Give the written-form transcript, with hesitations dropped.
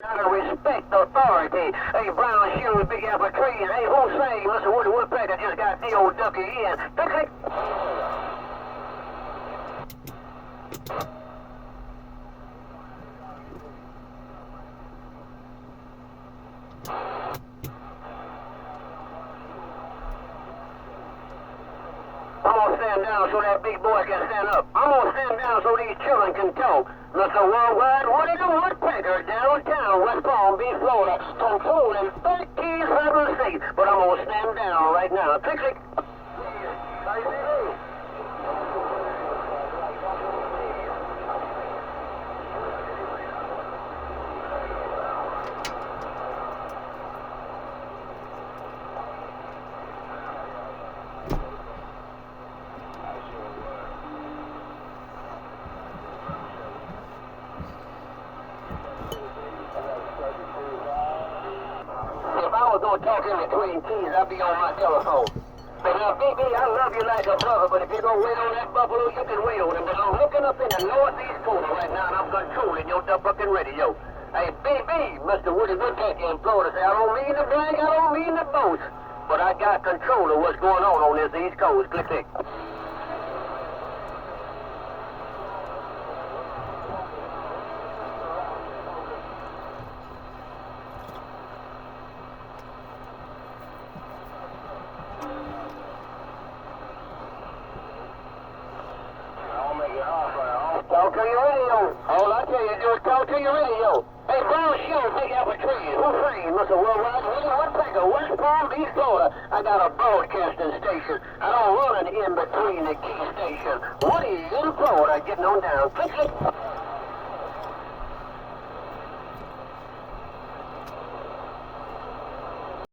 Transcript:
Gotta respect authority. Hey, brown shoe, big apple tree, and hey, who's saying Mr. Woody Woodpecker just got the old ducky in? Click. I'm gonna stand down so that big boy can stand up. I'm gonna stand down so these children can talk. Mr. Worldwide Woody the Woodpecker, downtown West Palm Beach, Florida, controlling 13,000 states. But I'm gonna stand down right now. Click. If I was gonna talk in between keys, I'd be on my telephone. But now, BB, I love you like a brother, but if you're gonna wait on that buffalo, you can wait on him. But I'm looking up in the northeast corner right now, and I'm controlling your fucking radio. Hey, BB, Mr. Woody Woodpecker in Florida, say, I don't mean to brag, I don't mean to boast, but I got control of what's going on this East Coast. Click. Talk to your radio. All I tell you is just talk to your radio. Hey, brown shoe, big apple tree. Who's saying Mr. Worldwide Woody Woodpecker, West Palm Beach, Florida? I got a broadcasting station. I don't run an in between the key station. Woody in Florida, getting on down. Click.